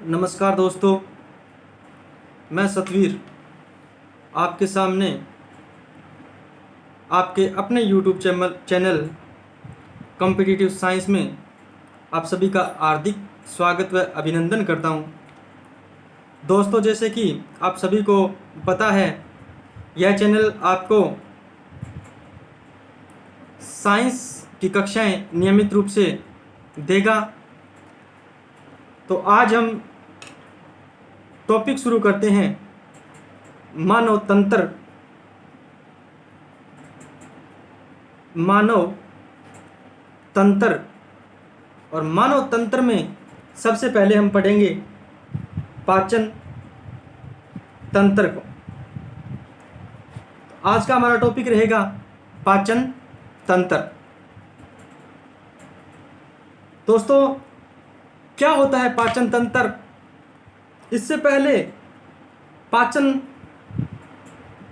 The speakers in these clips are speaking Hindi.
नमस्कार दोस्तों, मैं सतवीर आपके सामने आपके अपने YouTube चैनल कॉम्पिटिटिव साइंस में आप सभी का हार्दिक स्वागत व अभिनंदन करता हूं। दोस्तों, जैसे कि आप सभी को पता है, यह चैनल आपको साइंस की कक्षाएं नियमित रूप से देगा। तो आज हम टॉपिक शुरू करते हैं मानव तंत्र और मानव तंत्र में सबसे पहले हम पढ़ेंगे पाचन तंत्र को। आज का हमारा टॉपिक रहेगा पाचन तंत्र। दोस्तों, क्या होता है पाचन तंत्र? इससे पहले पाचन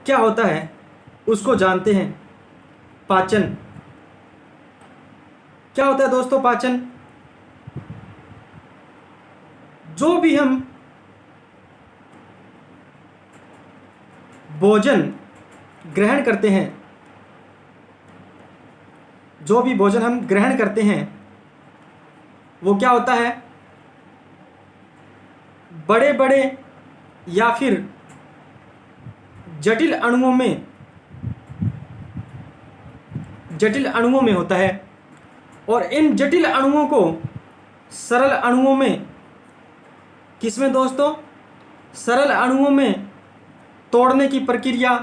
क्या होता है उसको जानते हैं। पाचन क्या होता है दोस्तों? पाचन, जो भी हम भोजन ग्रहण करते हैं, जो भी भोजन हम ग्रहण करते हैं वो क्या होता है? बड़े बड़े या फिर जटिल अणुओं में होता है, और इन जटिल अणुओं को सरल अणुओं में, किसमें दोस्तों? सरल अणुओं में तोड़ने की प्रक्रिया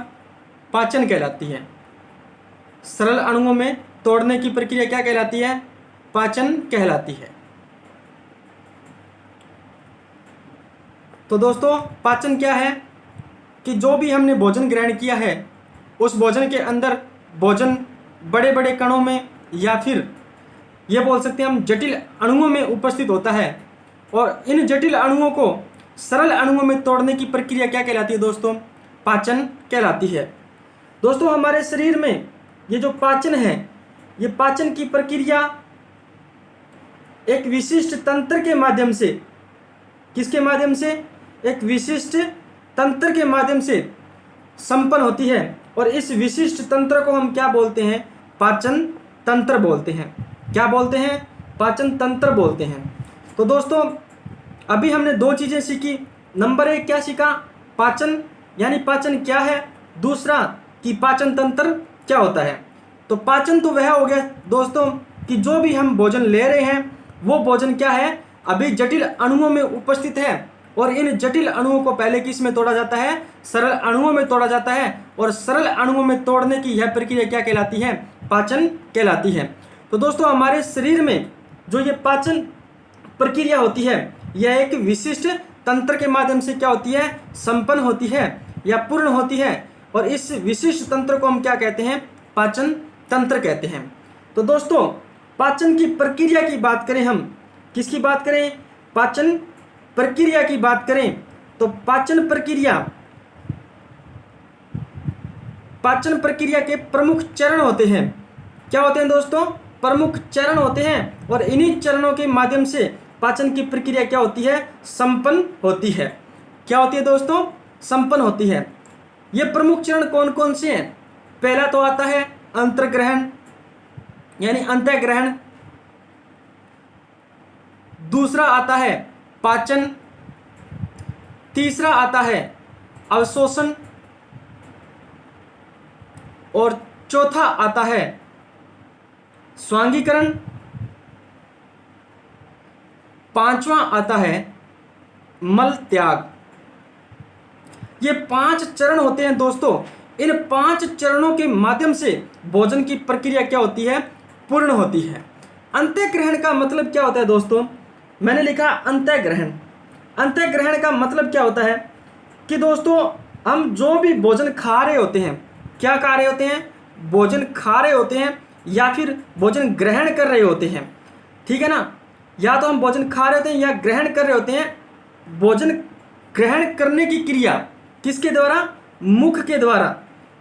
पाचन कहलाती है। सरल अणुओं में तोड़ने की प्रक्रिया क्या कहलाती है? पाचन कहलाती है। तो दोस्तों, पाचन क्या है कि जो भी हमने भोजन ग्रहण किया है उस भोजन के अंदर भोजन बड़े बड़े कणों में या फिर ये बोल सकते हैं हम जटिल अणुओं में उपस्थित होता है, और इन जटिल अणुओं को सरल अणुओं में तोड़ने की प्रक्रिया क्या कहलाती है दोस्तों? पाचन कहलाती है। दोस्तों, हमारे शरीर में ये जो पाचन है, ये पाचन की प्रक्रिया एक विशिष्ट तंत्र के माध्यम से, किसके माध्यम से? एक विशिष्ट तंत्र के माध्यम से संपन्न होती है, और इस विशिष्ट तंत्र को हम क्या बोलते हैं? पाचन तंत्र बोलते हैं। क्या बोलते हैं? पाचन तंत्र बोलते हैं। तो दोस्तों, अभी हमने दो चीज़ें सीखी। नंबर एक क्या सीखा? पाचन, यानी पाचन क्या है। दूसरा कि पाचन तंत्र क्या होता है। तो पाचन तो वह हो गया दोस्तों कि जो भी हम भोजन ले रहे हैं वो भोजन क्या है? अभी जटिल अणुओं में उपस्थित है, और इन जटिल अणुओं को पहले किस में तोड़ा जाता है? सरल अणुओं में तोड़ा जाता है, और सरल अणुओं में तोड़ने की यह प्रक्रिया क्या कहलाती है? पाचन कहलाती है। तो दोस्तों, हमारे शरीर में जो ये पाचन प्रक्रिया होती है, यह एक विशिष्ट तंत्र के माध्यम से क्या होती है? संपन्न होती है या पूर्ण होती है, और इस विशिष्ट तंत्र को हम क्या कहते हैं? पाचन तंत्र कहते हैं। तो दोस्तों, पाचन की प्रक्रिया की बात करें, हम किसकी बात करें? पाचन प्रक्रिया की बात करें तो पाचन प्रक्रिया के प्रमुख चरण होते हैं। क्या होते हैं दोस्तों? प्रमुख चरण होते हैं, और इन्हीं चरणों के माध्यम से पाचन की प्रक्रिया क्या होती है? संपन्न होती है। क्या होती है दोस्तों? संपन्न होती है। ये प्रमुख चरण कौन कौन से हैं? पहला तो आता है अंतर्ग्रहण, यानी अंतःग्रहण। दूसरा आता है पाचन। तीसरा आता है अवशोषण, और चौथा आता है स्वांगीकरण। पांचवा आता है मल त्याग। ये 5 चरण होते हैं दोस्तों। इन 5 चरणों के माध्यम से भोजन की प्रक्रिया क्या होती है? पूर्ण होती है। अंतःग्रहण का मतलब क्या होता है दोस्तों? मैंने लिखा अंतःग्रहण। अंतःग्रहण का मतलब क्या होता है कि दोस्तों, हम जो भी भोजन खा रहे होते हैं, क्या खा रहे होते हैं? भोजन खा रहे होते हैं या फिर भोजन ग्रहण कर रहे होते हैं, ठीक है ना? या तो हम भोजन खा रहे होते हैं या ग्रहण कर रहे होते हैं। भोजन ग्रहण करने की क्रिया किसके द्वारा? मुख के द्वारा।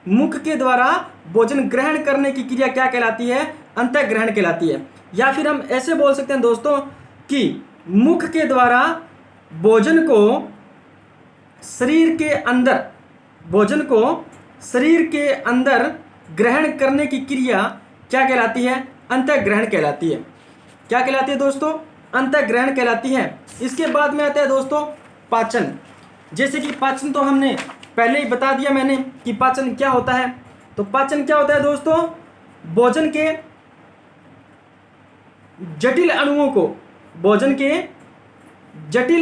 मुख के द्वारा भोजन ग्रहण करने की क्रिया क्या कहलाती है? अंतःग्रहण कहलाती है। या फिर हम ऐसे बोल सकते हैं दोस्तों कि मुख के द्वारा भोजन को शरीर के अंदर भोजन को शरीर के अंदर ग्रहण करने की क्रिया क्या कहलाती है? अंतःग्रहण कहलाती है। क्या कहलाती है दोस्तों? अंतःग्रहण कहलाती है। इसके बाद में आता है दोस्तों पाचन। जैसे कि पाचन तो हमने पहले ही बता दिया मैंने कि पाचन क्या होता है। तो पाचन क्या होता है दोस्तों? भोजन के जटिल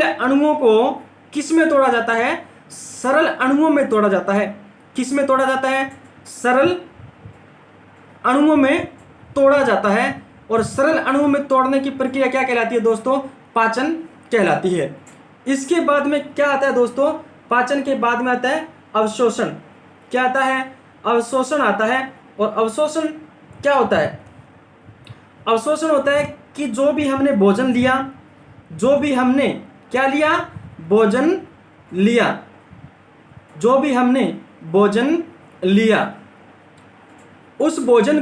अणुओं को किस में तोड़ा जाता है? सरल अणुओं में तोड़ा जाता है। किस में तोड़ा जाता है? सरल अणुओं में तोड़ा जाता है। और सरल अणुओं में तोड़ने की प्रक्रिया क्या कहलाती है दोस्तों? पाचन कहलाती है। इसके बाद में क्या आता है दोस्तों? पाचन के बाद में आता है अवशोषण। क्या आता है? अवशोषण आता है। और अवशोषण क्या होता है? अवशोषण होता है कि जो भी हमने भोजन लिया, जो भी हमने क्या लिया? भोजन लिया। जो भी हमने भोजन लिया, उस भोजन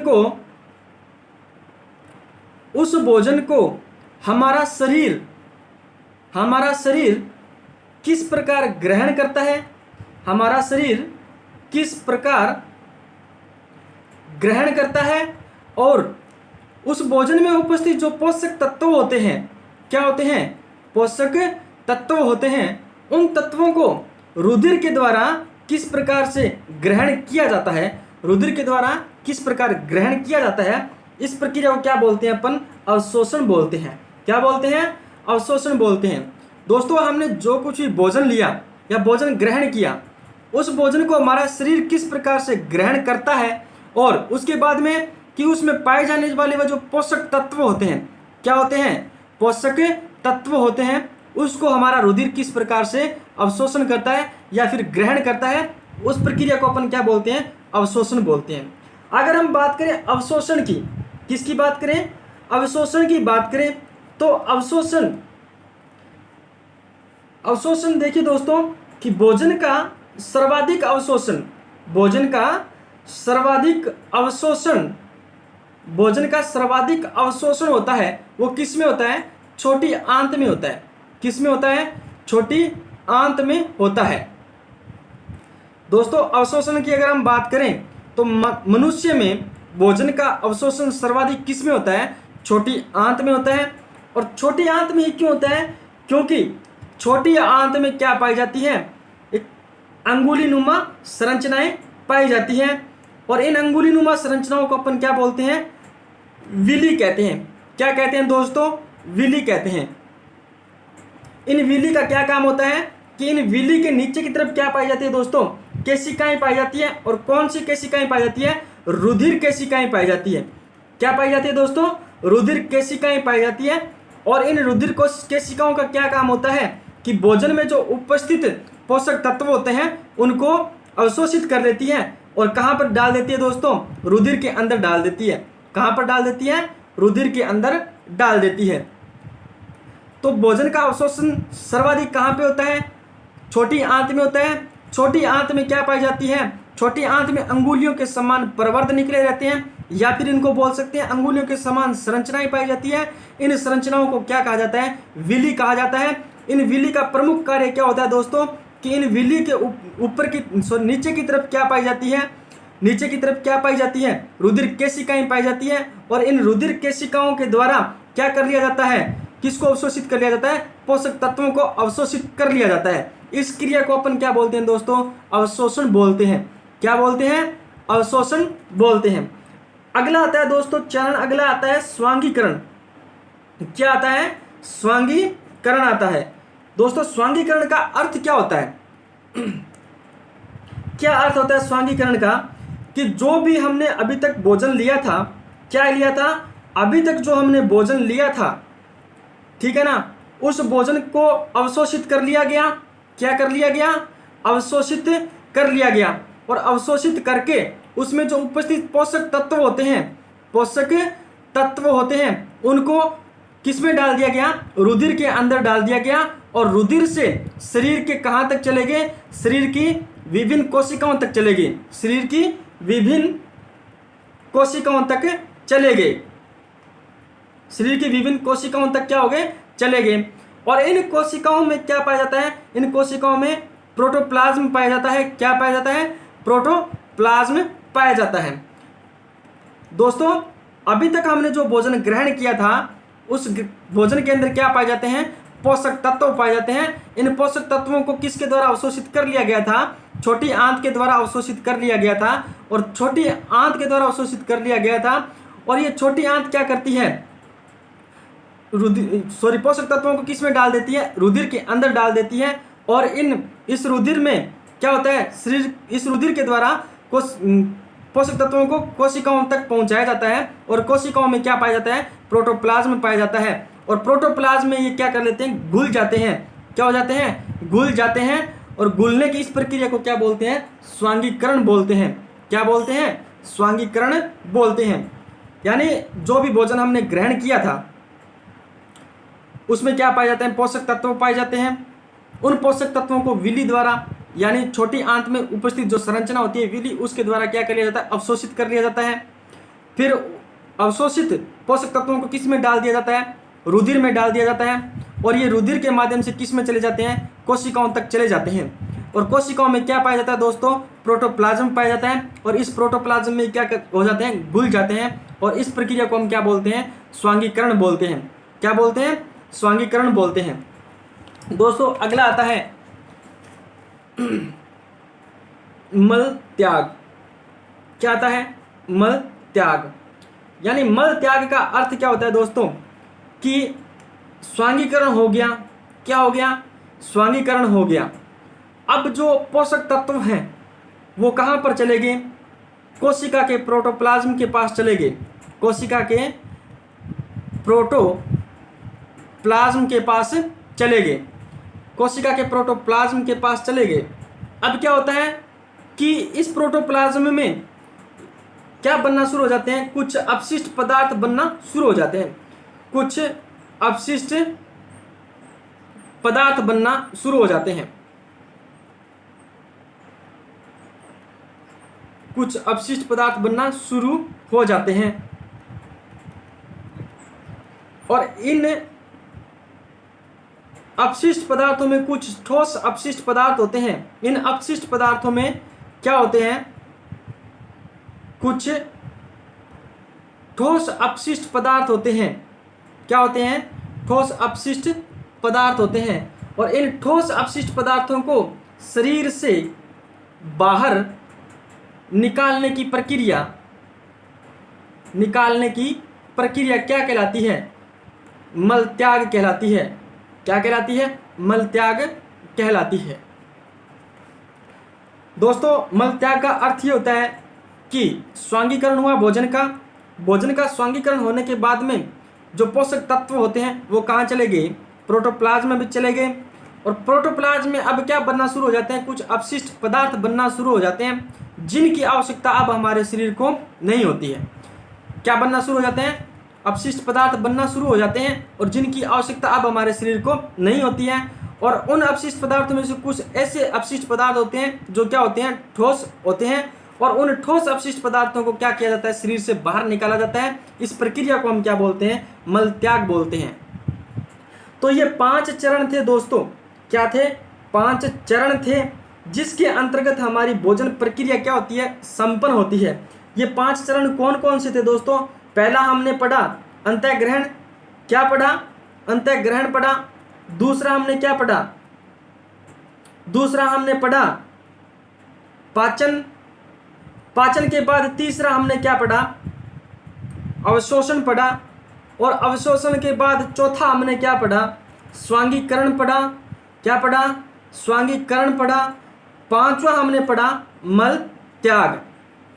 को हमारा शरीर किस प्रकार ग्रहण करता है? हमारा शरीर किस प्रकार ग्रहण करता है? और उस भोजन में उपस्थित जो पोषक तत्व होते हैं, क्या होते हैं? पोषक तत्व होते हैं। उन तत्वों को रुधिर के द्वारा किस प्रकार से ग्रहण किया जाता है? रुधिर के द्वारा किस प्रकार ग्रहण किया जाता है? इस प्रक्रिया को क्या बोलते हैं? अपन अवशोषण बोलते हैं। क्या बोलते हैं? अवशोषण बोलते हैं। दोस्तों, हमने जो कुछ भी भोजन लिया या भोजन ग्रहण किया, उस भोजन को हमारा शरीर किस प्रकार से ग्रहण करता है, और उसके बाद में कि उसमें पाए जाने वाले वह जो पोषक तत्व होते हैं, क्या होते हैं? पोषक तत्व होते हैं। उसको हमारा रुधिर किस प्रकार से अवशोषण करता है या फिर ग्रहण करता है, उस प्रक्रिया को अपन क्या बोलते हैं? अवशोषण बोलते हैं। अगर हम बात करें अवशोषण की, किसकी बात करें? अवशोषण की बात करें तो अवशोषण देखिए दोस्तों कि भोजन का सर्वाधिक अवशोषण होता है, वो किस में होता है? छोटी आंत में होता है। किस में होता है? छोटी आंत में होता है। दोस्तों, अवशोषण की अगर हम बात करें तो मनुष्य में भोजन का अवशोषण सर्वाधिक किस में होता है? छोटी आंत में होता है। और छोटी आंत में ही क्यों होता है? क्योंकि छोटी आंत में क्या पाई जाती है? एक अंगुलीनुमा संरचनाएं पाई जाती हैं। और इन अंगुलीनुमा संरचनाओं को अपन क्या बोलते हैं? विली कहते हैं। क्या कहते हैं दोस्तों? विली कहते हैं। इन विली का क्या काम होता है कि इन विली के नीचे की तरफ क्या पाई जाती है दोस्तों? केशिकाएं पाई जाती है। और कौन सी केशिकाएं पाई जाती है? रुधिर केशिकाएं पाई जाती है। क्या पाई जाती है दोस्तों? रुधिर केशिकाएं पाई जाती है। और इन रुधिर केशिकाओं का क्या काम होता है कि भोजन में जो उपस्थित पोषक तत्व होते हैं उनको अवशोषित कर लेती है। और कहाँ पर डाल देती है दोस्तों? रुधिर के अंदर डाल देती है। कहाँ पर डाल देती है? रुधिर के अंदर डाल देती है। तो भोजन का अवशोषण सर्वाधिक कहाँ पे होता है? छोटी आंत में होता है। छोटी आंत में क्या पाई जाती है? छोटी आंत में अंगुलियों के समान प्रवर्ध निकले रहते हैं, या फिर इनको बोल सकते हैं अंगुलियों के समान संरचनाएं पाई जाती है। इन संरचनाओं को क्या कहा जाता है? विली कहा जाता है। इन विली का प्रमुख कार्य क्या होता है दोस्तों कि इन विली के ऊपर की नीचे की तरफ क्या पाई जाती है? नीचे की तरफ क्या पाई जाती है? रुधिर केशिकाएं पाई जाती है। और इन रुधिर केशिकाओं के द्वारा क्या कर लिया जाता है? किसको अवशोषित कर लिया जाता है? पोषक तत्वों को अवशोषित कर लिया जाता है। इस क्रिया को अपन क्या बोलते हैं दोस्तों? अवशोषण बोलते हैं। क्या बोलते हैं? अवशोषण बोलते हैं। अगला आता है दोस्तों चरण, अगला आता है स्वांगीकरण। क्या आता है? स्वांगीकरण आता है। दोस्तों, स्वांगीकरण का अर्थ क्या होता है? क्या अर्थ होता है स्वांगीकरण का? कि जो भी हमने अभी तक भोजन लिया था, क्या लिया था? अभी तक जो हमने भोजन लिया था, ठीक है ना, उस भोजन को अवशोषित कर लिया गया। क्या कर लिया गया? अवशोषित कर लिया गया। और अवशोषित करके उसमें जो उपस्थित पोषक तत्व होते हैं उनको किस में डाल दिया गया? रुधिर के अंदर डाल दिया गया। और रुधिर से शरीर के कहाँ तक चले गए? शरीर की विभिन्न कोशिकाओं तक चले गए। शरीर की विभिन्न कोशिकाओं तक चले गए। शरीर की विभिन्न कोशिकाओं तक क्या हो गए? चले गए। और इन कोशिकाओं में क्या पाया जाता है, इन कोशिकाओं में प्रोटोप्लाज्म पाया जाता है। क्या पाया जाता है, प्रोटोप्लाज्म पाया जाता है। दोस्तों अभी तक हमने जो भोजन ग्रहण किया था उस भोजन के अंदर क्या पाए जाते हैं, पोषक तत्व पाए जाते हैं। इन पोषक तत्वों को किसके द्वारा अवशोषित कर लिया गया था, छोटी आंत के द्वारा अवशोषित कर लिया गया था, और छोटी आंत के द्वारा अवशोषित कर लिया गया था। और ये छोटी आंत क्या करती है, पोषक तत्वों को किस में डाल देती है, रुधिर के अंदर डाल देती है। और इस रुधिर में क्या होता है, शरीर इस रुधिर के द्वारा पोषक तत्वों को कोशिकाओं तक पहुंचाया जाता है। और कोशिकाओं में क्या पाया जाता है, प्रोटोप्लाज्म पाया जाता है। और प्रोटोप्लाज्म में ये क्या कर लेते हैं, घुल जाते हैं। क्या हो जाते हैं, घुल जाते हैं। और घुलने की इस प्रक्रिया को क्या बोलते हैं, स्वांगीकरण बोलते हैं। क्या बोलते हैं, स्वांगीकरण बोलते हैं। यानी जो भी भोजन हमने ग्रहण किया था उसमें क्या पाए जाते हैं, पोषक तत्व पाए जाते हैं। उन पोषक तत्वों को विली द्वारा, यानी छोटी आंत में उपस्थित जो संरचना होती है विली, उसके द्वारा क्या कर लिया जाता है, अवशोषित कर लिया जाता है। फिर अवशोषित पोषक तत्वों को किस में डाल दिया जाता है, रुधिर में डाल दिया जाता है। और ये रुधिर के माध्यम से किस में चले जाते हैं, कोशिकाओं तक चले जाते हैं। और कोशिकाओं में क्या पाया जाता है दोस्तों, प्रोटोप्लाज्म पाया जाता है। और इस प्रोटोप्लाज्म में क्या हो जाते हैं, घुल जाते हैं। और इस प्रक्रिया को हम क्या बोलते हैं, स्वांगीकरण बोलते हैं। क्या बोलते हैं, स्वांगीकरण बोलते हैं। दोस्तों अगला आता है मल त्याग। क्या आता है, मल त्याग। यानी मल त्याग का अर्थ क्या होता है दोस्तों, कि स्वांगीकरण हो गया। क्या हो गया, स्वांगीकरण हो गया। अब जो पोषक तत्व हैं वो कहाँ पर चले गए, कोशिका के प्रोटोप्लाज्म के पास चले गए। कोशिका के प्रोटोप्लाज्म के पास चले गए, कोशिका के प्रोटोप्लाज्म के पास चले गए। अब क्या होता है कि इस प्रोटोप्लाज्म में क्या बनना शुरू हो जाते हैं, कुछ अपशिष्ट पदार्थ बनना शुरू हो जाते हैं। कुछ अपशिष्ट पदार्थ बनना शुरू हो जाते हैं। कुछ अपशिष्ट पदार्थ बनना शुरू हो जाते हैं। और इन अपशिष्ट पदार्थों में कुछ ठोस अपशिष्ट पदार्थ होते हैं। इन अपशिष्ट पदार्थों में क्या होते हैं, कुछ ठोस अपशिष्ट पदार्थ होते हैं। क्या होते हैं, ठोस अपशिष्ट पदार्थ होते हैं। और इन ठोस अपशिष्ट पदार्थों को शरीर से बाहर निकालने की प्रक्रिया क्या कहलाती है, मल त्याग कहलाती है। क्या कहलाती है, मल त्याग कहलाती है। दोस्तों मल त्याग का अर्थ ये होता है कि स्वांगीकरण हुआ भोजन का स्वांगीकरण होने के बाद में जो पोषक तत्व होते हैं वो कहाँ चले गए, प्रोटोप्लाज्म में भी चले गए। और प्रोटोप्लाज्म में अब क्या बनना शुरू हो जाते हैं, कुछ अपशिष्ट पदार्थ बनना शुरू हो जाते हैं जिनकी आवश्यकता अब हमारे शरीर को नहीं होती है। क्या बनना शुरू हो जाते हैं, अपशिष्ट पदार्थ बनना शुरू हो जाते हैं और जिनकी आवश्यकता अब हमारे शरीर को नहीं होती है। और उन अपशिष्ट पदार्थों में से कुछ ऐसे अपशिष्ट पदार्थ होते हैं जो क्या होते हैं, ठोस होते हैं। और उन ठोस अपशिष्ट पदार्थों को क्या किया जाता है, शरीर से बाहर निकाला जाता है। इस प्रक्रिया को हम क्या बोलते हैं, मल त्याग बोलते हैं। तो ये 5 चरण थे दोस्तों। क्या थे, 5 चरण थे जिसके अंतर्गत हमारी भोजन प्रक्रिया क्या होती है, संपन्न होती है। ये 5 चरण कौन कौन से थे दोस्तों, पहला हमने पढ़ा अंतःग्रहण। क्या पढ़ा, अंतःग्रहण पढ़ा। दूसरा हमने क्या पढ़ा, दूसरा हमने पढ़ा पाचन। पाचन के बाद तीसरा हमने क्या पढ़ा, अवशोषण पढ़ा। और अवशोषण के बाद चौथा हमने क्या पढ़ा, स्वांगीकरण पढ़ा। क्या पढ़ा, स्वांगीकरण पढ़ा। पांचवा हमने पढ़ा मल त्याग।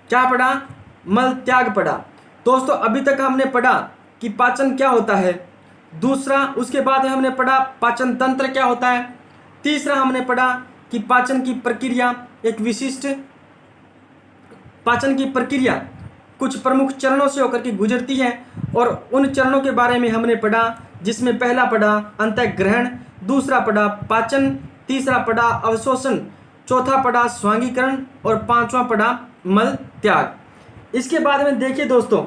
क्या पढ़ा, मल त्याग पढ़ा। दोस्तों अभी तक हमने पढ़ा कि पाचन क्या होता है, दूसरा उसके बाद हमने पढ़ा पाचन तंत्र क्या होता है, तीसरा हमने पढ़ा कि पाचन की प्रक्रिया एक विशिष्ट पाचन की प्रक्रिया कुछ प्रमुख चरणों से होकर के गुजरती है। और उन चरणों के बारे में हमने पढ़ा जिसमें पहला पढ़ा अंतःग्रहण, दूसरा पढ़ा पाचन, तीसरा पढ़ा अवशोषण, चौथा पढ़ा स्वांगीकरण और पांचवा पढ़ा मल त्याग। इसके बाद में देखिए दोस्तों,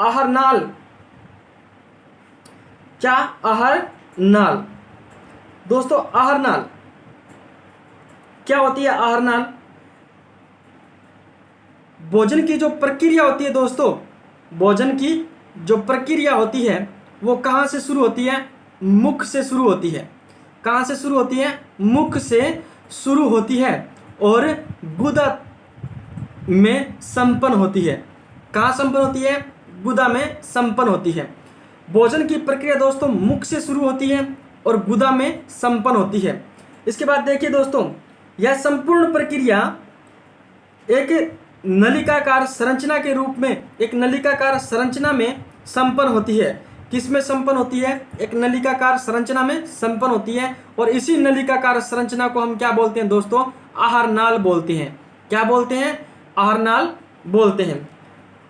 आहार नाल। क्या? आहार नाल। दोस्तों आहार नाल क्या होती है? आहार नाल भोजन की जो प्रक्रिया होती है दोस्तों, भोजन की जो प्रक्रिया होती है वो कहाँ से शुरू होती है? मुख से शुरू होती है। कहाँ से शुरू होती है? मुख से शुरू होती है और गुदा में संपन्न होती है। कहाँ संपन्न होती है? गुदा में संपन्न होती है। भोजन की प्रक्रिया दोस्तों मुख से शुरू होती है और गुदा में संपन्न होती है। इसके बाद देखिए दोस्तों, यह संपूर्ण प्रक्रिया एक नलिकाकार संरचना के रूप में, एक नलिकाकार संरचना में संपन्न होती है। किस में संपन्न होती है? एक नलिकाकार संरचना में संपन्न होती है। और इसी नलिकाकार संरचना को हम क्या बोलते हैं दोस्तों? आहार नाल बोलते हैं। क्या बोलते हैं? आहार नाल बोलते हैं।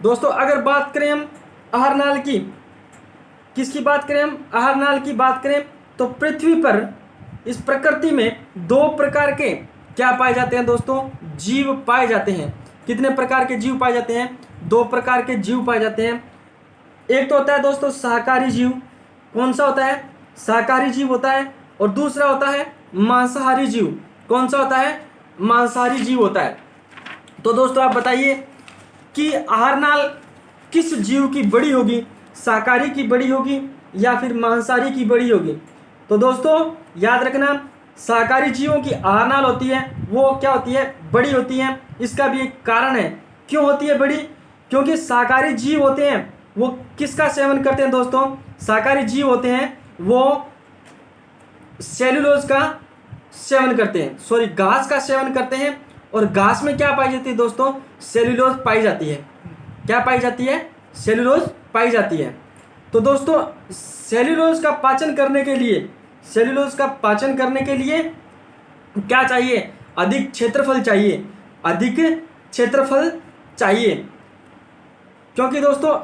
दोस्तों अगर बात करें हम आहार नाल की, किसकी बात करें हम? आहार नाल की बात करें तो पृथ्वी पर, इस प्रकृति में दो प्रकार के क्या पाए जाते हैं दोस्तों? जीव पाए जाते हैं। कितने प्रकार के जीव पाए जाते हैं? दो प्रकार के जीव पाए जाते हैं। एक तो होता है दोस्तों शाकाहारी जीव। कौन सा होता है? शाकाहारी जीव होता है। और दूसरा होता है मांसाहारी जीव। कौन सा होता है? मांसाहारी जीव होता है। तो दोस्तों आप बताइए कि आहार नाल किस जीव की बड़ी होगी? शाकाहारी की बड़ी होगी या फिर मांसाहारी की बड़ी होगी? तो दोस्तों याद रखना, शाकाहारी जीवों की आहार नाल होती है वो क्या होती है? बड़ी होती है। इसका भी एक कारण है। क्यों होती है बड़ी? क्योंकि शाकाहारी जीव होते हैं वो किसका सेवन करते हैं दोस्तों? शाकाहारी जीव होते हैं वो सेल्यूलोज का सेवन करते हैं, सॉरी घास का सेवन करते हैं। और घास में क्या पाई जाती है दोस्तों? सेल्यूलोज पाई जाती है। क्या पाई जाती है? सेल्यूलोज पाई जाती है। तो दोस्तों सेल्यूलोज का पाचन करने के लिए, सेल्यूलोज का पाचन करने के लिए क्या चाहिए? अधिक क्षेत्रफल चाहिए। अधिक क्षेत्रफल चाहिए। क्योंकि दोस्तों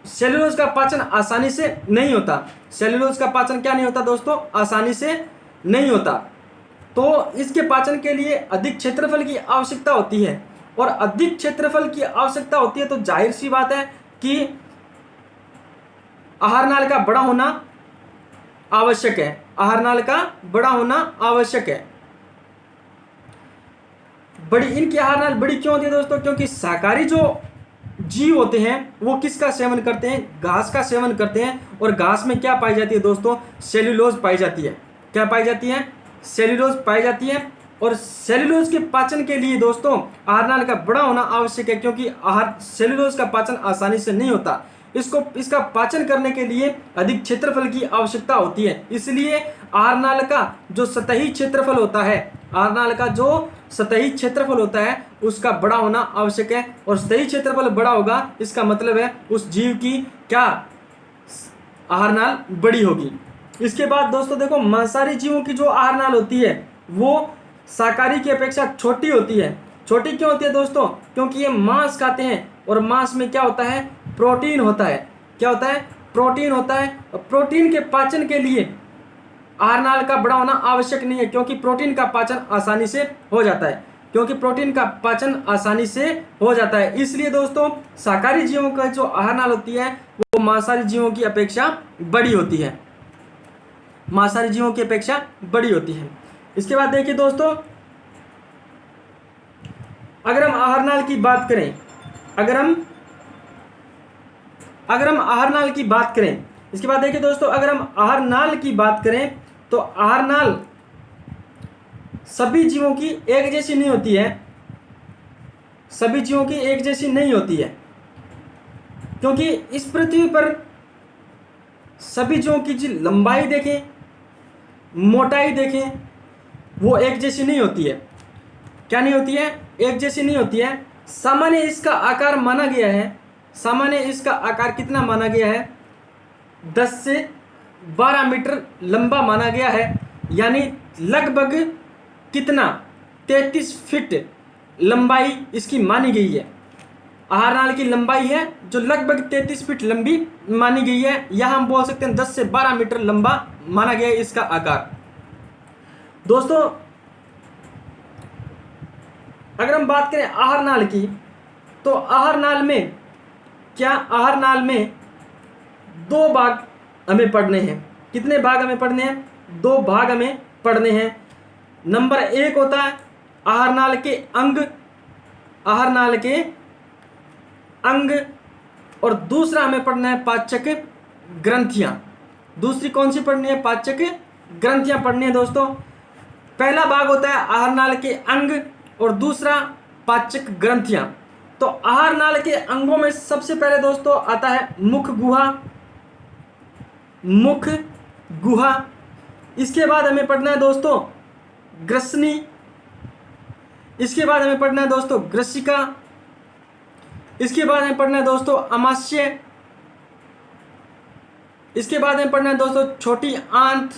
सेल्यूलोज का पाचन आसानी से नहीं होता। सेल्यूलोज का पाचन क्या नहीं होता दोस्तों? आसानी से नहीं होता। तो इसके पाचन के लिए अधिक क्षेत्रफल की आवश्यकता होती है। और अधिक क्षेत्रफल की आवश्यकता होती है तो जाहिर सी बात है कि आहार नाल का बड़ा होना आवश्यक है। आहार नाल का बड़ा होना आवश्यक है। बड़ी, इनकी आहार नाल बड़ी क्यों होती है दोस्तों? क्योंकि शाकाहारी जो जीव होते हैं वो किसका सेवन करते हैं? घास का सेवन करते हैं। और घास में क्या पाई जाती है दोस्तों? सेल्यूलोज पाई जाती है। क्या पाई जाती है? सेल्यूलोज पाई जाती है। और सेल्यूलोज के पाचन के लिए दोस्तों आहार नाल का बड़ा होना आवश्यक है, क्योंकि सेल्यूलोज का पाचन आसानी से नहीं होता। इसका पाचन करने के लिए अधिक क्षेत्रफल की आवश्यकता होती है। इसलिए आहार नाल का जो सतही क्षेत्रफल होता है, आहार नाल का जो सतही क्षेत्रफल होता है उसका बड़ा होना आवश्यक है। और सतही क्षेत्रफल बड़ा होगा इसका मतलब है उस जीव की क्या? आहार नाल बड़ी होगी। इसके बाद दोस्तों देखो, मांसाहारी जीवों की जो आहार नाल होती है वो शाकाहारी की अपेक्षा छोटी होती है। छोटी क्यों होती है दोस्तों? क्योंकि ये मांस खाते हैं और मांस में क्या होता है? प्रोटीन होता है। क्या होता है? प्रोटीन होता है। और प्रोटीन के पाचन के लिए आहार नाल का बड़ा होना आवश्यक नहीं है, क्योंकि प्रोटीन का पाचन आसानी से हो जाता है। क्योंकि प्रोटीन का पाचन आसानी से हो जाता है, इसलिए दोस्तों शाकाहारी जीवों का जो आहार नाल होती है वो मांसाहारी जीवों की अपेक्षा बड़ी होती है। मांसाहारी जीवों की अपेक्षा बड़ी होती है। इसके बाद देखिए दोस्तों, अगर हम आहार नाल की बात करें, अगर हम आहार नाल की बात करें, इसके बाद देखिए दोस्तों, अगर हम आहार नाल की बात करें तो आहार नाल सभी जीवों की एक जैसी नहीं होती है। सभी जीवों की एक जैसी नहीं होती है, क्योंकि इस पृथ्वी पर सभी जीवों की जो लंबाई देखें, मोटाई देखें, वो एक जैसी नहीं होती है। क्या नहीं होती है? एक जैसी नहीं होती है। सामान्य इसका आकार माना गया है, सामान्य इसका आकार कितना माना गया है? 10 से 12 मीटर लंबा माना गया है। यानी लगभग कितना? 33 फीट लंबाई इसकी मानी गई है। आहार नाल की लंबाई है जो लगभग 33 फीट लंबी मानी गई है, या हम बोल सकते हैं 10 से 12 मीटर लंबा माना गया है इसका आकार। दोस्तों अगर हम बात करें आहार नाल की, तो आहार नाल में क्या आहार नाल में 2 भाग हमें पढ़ने हैं। कितने भाग हमें पढ़ने हैं? 2 भाग हमें पढ़ने हैं। नंबर 1 होता है आहार नाल के अंग, आहार नाल के अंग, और दूसरा हमें पढ़ना है पाचक ग्रंथियां। दूसरी कौन सी पढ़नी है? पाचक ग्रंथियां पढ़नी है दोस्तों। पहला भाग होता है आहार नाल के अंग और दूसरा पाचक ग्रंथियां। तो आहार नाल के अंगों में सबसे पहले दोस्तों आता है मुख गुहा, मुख गुहा। इसके बाद हमें पढ़ना है दोस्तों ग्रसनी, इसके बाद हमें पढ़ना है दोस्तों ग्रसिका, इसके बाद हमें पढ़ना है दोस्तों अमाशय, इसके बाद हमें पढ़ना है दोस्तों छोटी आंत,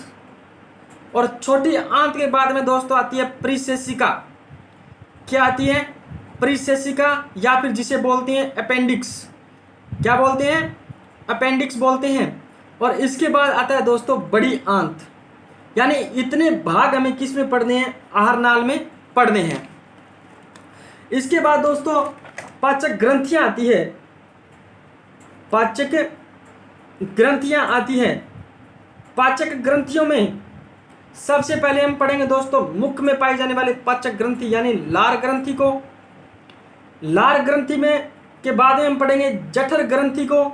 और छोटी आंत के बाद में दोस्तों आती है परिशेषिका। क्या आती है? परिशेषिका, या फिर जिसे बोलते हैं अपेंडिक्स। क्या बोलते हैं? अपेंडिक्स बोलते हैं। और इसके बाद आता है दोस्तों बड़ी आंत। यानी इतने भाग हमें किस में पढ़ने हैं? आहार नाल में पढ़ने हैं। इसके बाद दोस्तों पाचक ग्रंथियां आती है, पाचक ग्रंथियां आती हैं। पाचक ग्रंथियों में सबसे पहले हम पढ़ेंगे दोस्तों मुख में पाई जाने वाली पाचक ग्रंथि यानी लार ग्रंथि को। लार ग्रंथि में के बाद में हम पढ़ेंगे जठर ग्रंथि को।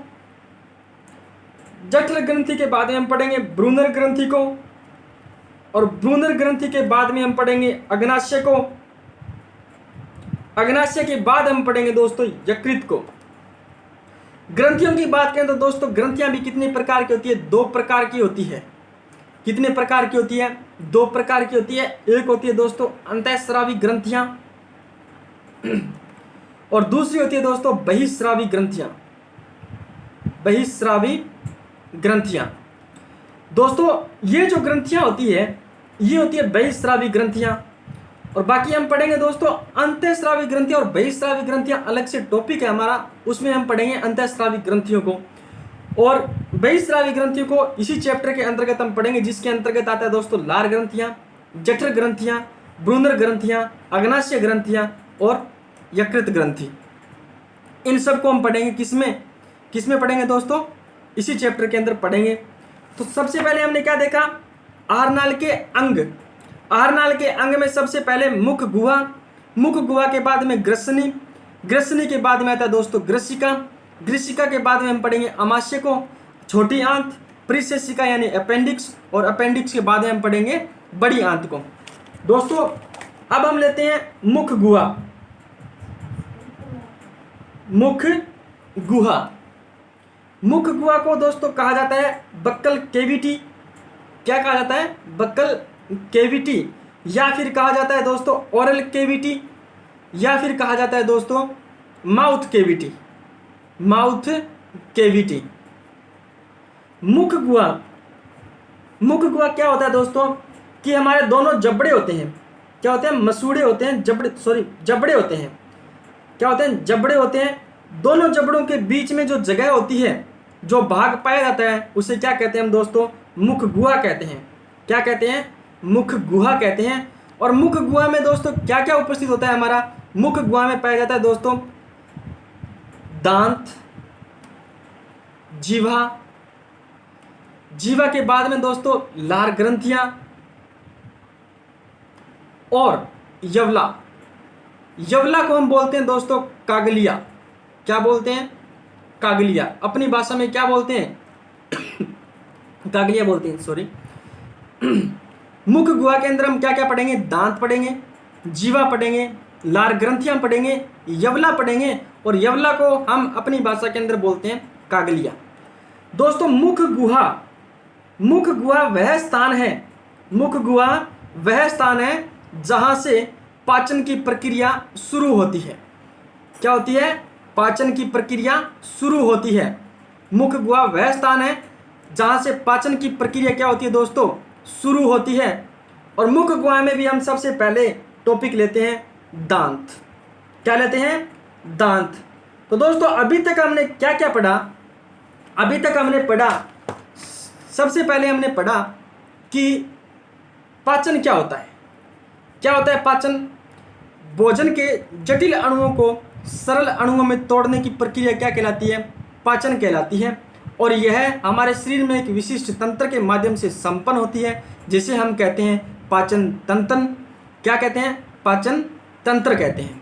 जठर ग्रंथि के बाद में हम पढ़ेंगे ब्रूनर ग्रंथि को, और ब्रूनर ग्रंथि के बाद में हम पढ़ेंगे अग्नाशय को। अग्नाशय के बाद हम पढ़ेंगे दोस्तों यकृत को। ग्रंथियों की बात करें तो दोस्तों ग्रंथियां भी कितने प्रकार की होती है? 2 प्रकार की होती है। कितने प्रकार की होती है? 2 प्रकार की होती है। एक होती है दोस्तों अंतःस्रावी ग्रंथियां, और दूसरी होती है दोस्तों बहिस्रावी ग्रंथियां। बहिस्रावी ग्रंथियां दोस्तों, ये जो ग्रंथियां होती है ये होती है बहिस्रावी ग्रंथियां। और बाकी हम पढ़ेंगे दोस्तों अंतःस्रावी ग्रंथियां और बहिस्रावी ग्रंथियां, अलग से टॉपिक है हमारा, उसमें हम पढ़ेंगे अंतःस्रावी ग्रंथियों को। और बहिस्रावी ग्रंथियों को इसी चैप्टर के अंतर्गत हम पढ़ेंगे, जिसके अंतर्गत आता है दोस्तों लार ग्रंथियां, जठर ग्रंथियां, ब्रूनर ग्रंथियां, अग्नाशय ग्रंथियां और यकृत ग्रंथि। इन सब को हम पढ़ेंगे किसमें पढ़ेंगे दोस्तों? इसी चैप्टर के अंदर पढ़ेंगे। तो सबसे पहले हमने क्या देखा? आहार नाल के अंग। आहार नाल के अंग में सबसे पहले मुख गुहा, मुख गुहा के बाद में ग्रसनी, ग्रसनी के बाद में आता है दोस्तों ग्रसिका, ग्रसिका के बाद में हम पढ़ेंगे अमाशय को, छोटी आंत, परिशेषिका यानी अपेंडिक्स, और अपेंडिक्स के बाद में हम पढ़ेंगे बड़ी आंत को। दोस्तों अब हम लेते हैं मुख गुहा। मुख गुहा, मुख गुहा को दोस्तों कहा जाता है बक्कल केविटी। क्या कहा जाता है? बक्कल केविटी, या फिर कहा जाता है दोस्तों ओरल केविटी, या फिर कहा जाता है दोस्तों माउथ केविटी। Mouth cavity. मुख गुहा, मुख गुहा क्या होता है दोस्तों कि हमारे दोनों जबड़े होते हैं। क्या होते हैं? मसूड़े होते हैं, जबड़े होते हैं। क्या होते हैं? जबड़े होते हैं। दोनों जबड़ों के बीच में जो जगह होती है, जो भाग पाया जाता है, उसे क्या कहते हैं हम दोस्तों? मुख गुहा कहते हैं। क्या कहते हैं? मुख गुहा कहते हैं। और मुख गुहा में दोस्तों क्या क्या उपस्थित होता है हमारा? मुख गुहा में पाया जाता है दोस्तों दांत, जीवा, जीवा के बाद में दोस्तों लार ग्रंथियां और यवला। यवला को हम बोलते हैं दोस्तों कागलिया। क्या बोलते हैं? कागलिया। अपनी भाषा में क्या बोलते हैं? कागलिया बोलते हैं, सॉरी। मुख गुहा के अंदर हम क्या क्या पढ़ेंगे? दांत पढ़ेंगे, जीवा पढ़ेंगे, लार ग्रंथियां पढ़ेंगे, यवला पढ़ेंगे, और यवला को हम अपनी भाषा के अंदर बोलते हैं कागलिया। दोस्तों मुख गुहा, मुख गुहा वह स्थान है, मुख गुहा वह स्थान है जहां से पाचन की प्रक्रिया शुरू होती है। क्या होती है? पाचन की प्रक्रिया शुरू होती है। मुख गुहा वह स्थान है जहां से पाचन की प्रक्रिया क्या होती है दोस्तों? शुरू होती है। और मुख गुहा में भी हम सबसे पहले टॉपिक लेते हैं दांत। क्या लेते हैं? दांत। तो दोस्तों अभी तक हमने क्या क्या पढ़ा? अभी तक हमने पढ़ा, सबसे पहले हमने पढ़ा कि पाचन क्या होता है। क्या होता है पाचन? भोजन के जटिल अणुओं को सरल अणुओं में तोड़ने की प्रक्रिया क्या कहलाती है? पाचन कहलाती है और यह हमारे शरीर में एक विशिष्ट तंत्र के माध्यम से संपन्न होती है, जिसे हम कहते हैं पाचन तंत्र। क्या कहते हैं? पाचन तंत्र कहते हैं।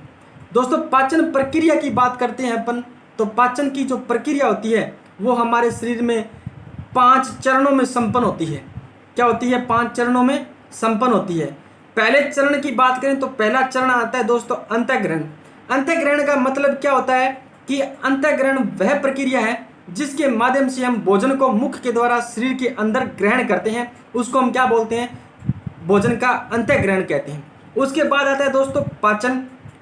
दोस्तों, पाचन प्रक्रिया की बात करते हैं अपन, तो पाचन की जो प्रक्रिया होती है वो हमारे शरीर में 5 चरणों में संपन्न होती है। क्या होती है? 5 चरणों में संपन्न होती है। पहले चरण की बात करें तो पहला चरण आता है दोस्तों अंतःग्रहण। अंतःग्रहण का मतलब क्या होता है कि अंतःग्रहण वह प्रक्रिया है जिसके माध्यम से हम भोजन को मुख के द्वारा शरीर के अंदर ग्रहण करते हैं, उसको हम क्या बोलते हैं? भोजन का अंतःग्रहण कहते हैं। उसके बाद आता है दोस्तों पाचन।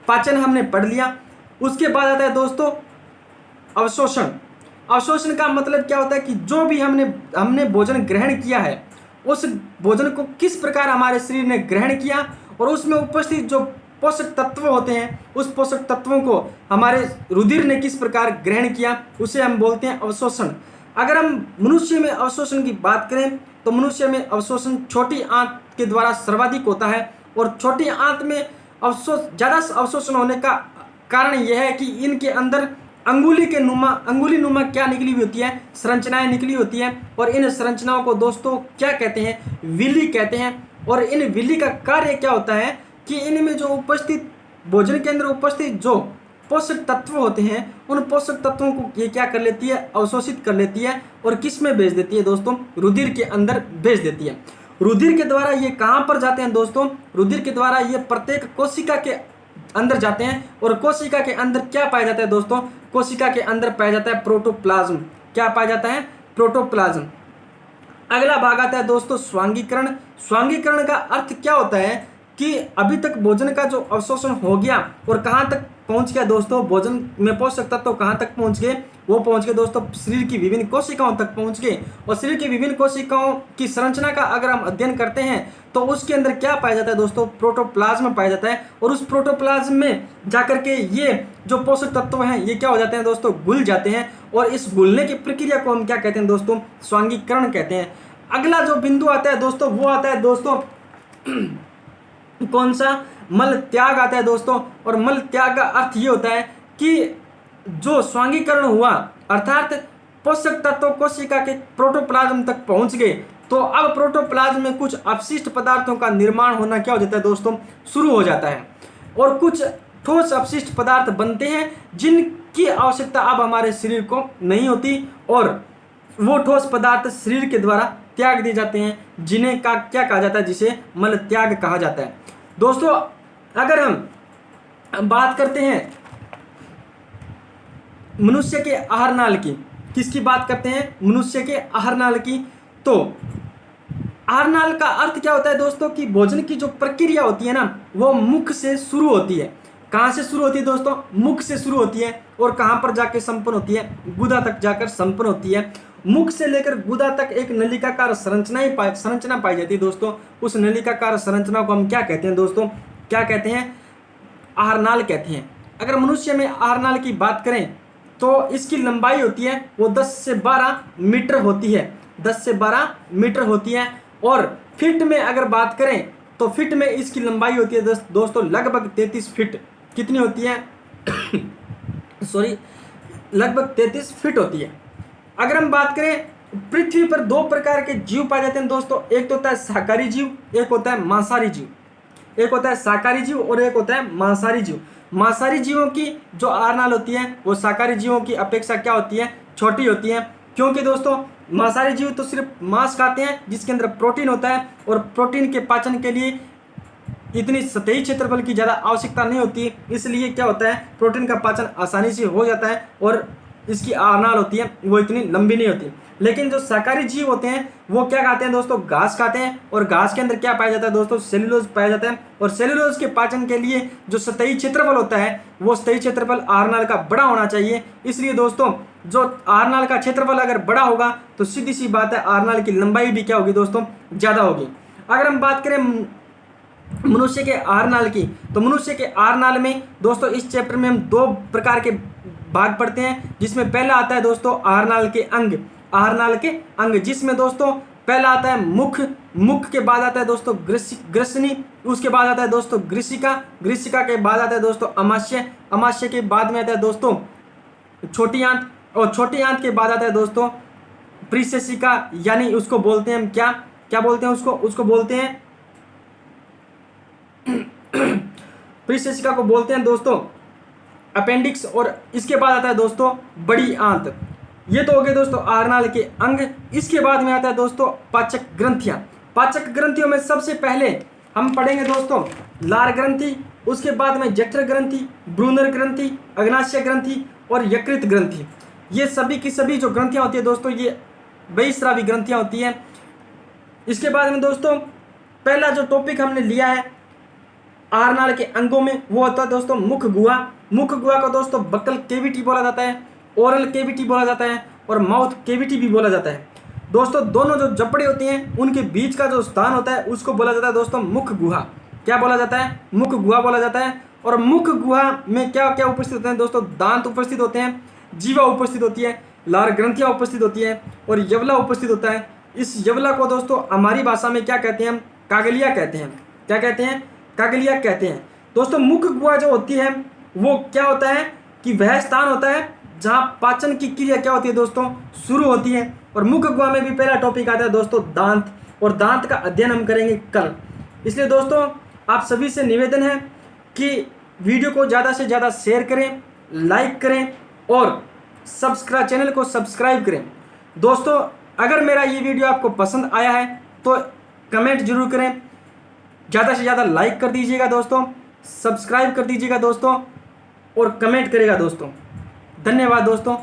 पाचन हमने पढ़ लिया। उसके बाद आता है दोस्तों अवशोषण। अवशोषण का मतलब क्या होता है कि जो भी हमने भोजन ग्रहण किया है, उस भोजन को किस प्रकार हमारे शरीर ने ग्रहण किया और उसमें उपस्थित जो पोषक तत्व होते हैं, उस पोषक तत्वों को हमारे रुधिर ने किस प्रकार ग्रहण किया, उसे हम बोलते हैं अवशोषण। अगर हम मनुष्य में अवशोषण की बात करें तो मनुष्य में अवशोषण छोटी आंत के द्वारा सर्वाधिक होता है और छोटी आंत में ज़्यादा अवशोषण होने का कारण यह है कि इनके अंदर अंगुली नुमा क्या निकली हुई होती है? संरचनाएं निकली होती हैं और इन संरचनाओं को दोस्तों क्या कहते हैं? विली कहते हैं। और इन विली का कार्य क्या होता है कि इनमें जो उपस्थित भोजन के अंदर उपस्थित जो पोषक तत्व होते हैं, उन पोषक तत्वों को ये क्या कर लेती है? अवशोषित कर लेती है और किस में भेज देती है दोस्तों? रुधिर के अंदर भेज देती है। रुधिर के द्वारा ये कहाँ पर जाते हैं दोस्तों? रुधिर के द्वारा ये प्रत्येक कोशिका के अंदर जाते हैं और कोशिका के अंदर क्या पाया जाता है दोस्तों? कोशिका के अंदर पाया जाता है प्रोटोप्लाज्म। क्या पाया जाता है? प्रोटोप्लाज्म। अगला भाग आता है दोस्तों स्वांगीकरण। स्वांगीकरण का अर्थ क्या होता है कि अभी तक भोजन का जो अवशोषण हो गया और कहाँ तक पहुँच गया दोस्तों? भोजन में पोषक तत्व कहाँ तक पहुँच गए? वो पहुँच गए दोस्तों शरीर की विभिन्न कोशिकाओं तक पहुँच गए। और शरीर की विभिन्न कोशिकाओं की संरचना का अगर हम अध्ययन करते हैं तो उसके अंदर क्या पाया जाता है दोस्तों? प्रोटोप्लाज्म पाया जाता है। और उस प्रोटोप्लाज्म में जाकर के ये जो पोषक तत्व हैं ये क्या हो जाते हैं दोस्तों? घुल जाते हैं। और इस घुलने की प्रक्रिया को हम क्या कहते हैं दोस्तों? स्वांगीकरण कहते हैं। अगला जो बिंदु आता है दोस्तों वो आता है दोस्तों कौन सा? मल त्याग आता है दोस्तों। और मल त्याग का अर्थ ये होता है कि जो स्वांगीकरण हुआ अर्थात पोषक तत्व कोशिका के प्रोटोप्लाज्म तक पहुंच गए, तो अब प्रोटोप्लाज्म में कुछ अपशिष्ट पदार्थों का निर्माण होना क्या हो जाता है दोस्तों? शुरू हो जाता है। और कुछ ठोस अपशिष्ट पदार्थ बनते हैं जिनकी आवश्यकता अब हमारे शरीर को नहीं होती और वो ठोस पदार्थ शरीर के द्वारा त्याग दिए जाते हैं, जिन्हें का क्या कहा जाता है? जिसे मल त्याग कहा जाता है। दोस्तों, अगर हम बात करते हैं मनुष्य के आहार नाल की, किसकी बात करते हैं? मनुष्य के आहार नाल की। तो आहार नाल का अर्थ क्या होता है दोस्तों? कि भोजन की जो प्रक्रिया होती है ना, वो मुख से शुरू होती है। कहाँ से शुरू होती है दोस्तों? मुख से शुरू होती है। और कहाँ पर जाके संपन्न होती है? गुदा तक जाकर संपन्न होती है। मुख से लेकर गुदा तक एक नलिकाकार संरचना पाई जाती है दोस्तों। उस नलिकाकार संरचना को हम क्या कहते हैं दोस्तों? क्या कहते हैं? आहार नाल कहते हैं। अगर मनुष्य में आहार नाल की बात करें तो इसकी लंबाई होती है वो 10 से 12 मीटर होती है। 10 से 12 मीटर होती है। और फिट में अगर बात करें तो फिट में इसकी लंबाई होती है दोस्तों लगभग 33 फीट। कितनी होती है? सॉरी, लगभग 33 फीट होती है। अगर हम बात करें, पृथ्वी पर 2 प्रकार के जीव पाए जाते हैं दोस्तों। एक तो होता है शाकाहारी जीव, एक होता है मांसाहारी जीव। एक होता है शाकाहारी जीव और एक होता है मांसाहारी जीव। मांसाहारी जीवों की जो आहार नाल होती है वो शाकाहारी जीवों की अपेक्षा क्या होती है? छोटी होती है। क्योंकि दोस्तों मांसाहारी जीव तो सिर्फ मांस खाते हैं जिसके अंदर प्रोटीन होता है और प्रोटीन के पाचन के लिए इतनी सतही क्षेत्रफल की ज़्यादा आवश्यकता नहीं होती, इसलिए क्या होता है? प्रोटीन का पाचन आसानी से हो जाता है और इसकी आहार नाल होती है वो इतनी लंबी नहीं होती। लेकिन जो शाकाहारी जीव होते हैं वो क्या खाते हैं दोस्तों? घास खाते हैं। और घास के अंदर क्या पाया जाता है दोस्तों? सेल्यूलोज पाया जाता है। और सेल्यूलोज के पाचन के लिए जो सतही क्षेत्रफल होता है वो सतही क्षेत्रफल आहार नाल का बड़ा होना चाहिए। इसलिए दोस्तों जो आहार नाल का क्षेत्रफल अगर बड़ा होगा तो सीधी सी बात है आहार नाल की लंबाई भी क्या होगी दोस्तों? ज़्यादा होगी। अगर हम बात करें मनुष्य के आहार नाल की, तो मनुष्य के आहार नाल में दोस्तों इस चैप्टर में हम 2 प्रकार के भाग पढ़ते हैं, जिसमें पहला आता है दोस्तों आहार नाल के अंग। आहार नाल के अंग जिसमें दोस्तों पहला आता है मुख। मुख के बाद आता है दोस्तों ग्रसनी। उसके बाद आता है दोस्तों ग्रीसिका। ग्रीसिका के बाद आता है दोस्तों अमाशय। अमाशय के बाद में आता है दोस्तों छोटी आंत। और छोटी आंत के बाद आता है दोस्तों प्रीसेसिका, यानी उसको बोलते हैं हम क्या क्या बोलते हैं उसको बोलते हैं प्रीसेसिका को बोलते हैं दोस्तों अपेंडिक्स। और इसके बाद आता है दोस्तों बड़ी आंत। ये तो हो गए दोस्तों आहारनाल के अंग। इसके बाद में आता है दोस्तों पाचक ग्रंथियां। पाचक ग्रंथियों में सबसे पहले हम पढ़ेंगे दोस्तों लार ग्रंथि, उसके बाद में जठर ग्रंथि, ब्रूनर ग्रंथि, अग्नाशय ग्रंथि और यकृत ग्रंथि। ये सभी की सभी जो ग्रंथियां होती है दोस्तों ये बहिस्रावी ग्रंथियां होती हैं। इसके बाद में दोस्तों पहला जो टॉपिक हमने लिया है आहारनाल के अंगों में वो होता है दोस्तों मुख गुहा। मुख गुहा को दोस्तों बक्कल केविटी बोला जाता है, ओरल केविटी बोला जाता है और माउथ केविटी भी बोला जाता है। दोस्तों दोनों जो जबड़े होती हैं उनके बीच का जो स्थान होता है उसको बोला जाता है दोस्तों मुख गुहा। क्या बोला जाता है? मुख गुहा बोला जाता है। और मुख गुहा में क्या क्या उपस्थित होते हैं दोस्तों? दांत उपस्थित होते हैं, जीवा उपस्थित होती है, लार ग्रंथियां उपस्थित होती है और यवला उपस्थित होता है। इस यवला को दोस्तों हमारी भाषा में क्या कहते हैं? हम कागलिया कहते हैं। क्या कहते हैं? कागलिया कहते हैं। दोस्तों मुख गुहा जो होती है वो क्या होता है कि वह स्थान होता है जहां पाचन की क्रिया क्या होती है दोस्तों शुरू होती है। और मुख गुहा में भी पहला टॉपिक आता है दोस्तों दांत, और दांत का अध्ययन हम करेंगे कल। इसलिए दोस्तों आप सभी से निवेदन है कि वीडियो को ज़्यादा से ज़्यादा शेयर करें, लाइक करें और चैनल को सब्सक्राइब करें। दोस्तों अगर मेरा ये वीडियो आपको पसंद आया है तो कमेंट जरूर करें, ज़्यादा से ज़्यादा लाइक कर दीजिएगा दोस्तों, सब्सक्राइब कर दीजिएगा दोस्तों और कमेंट करेगा दोस्तों। धन्यवाद दोस्तों।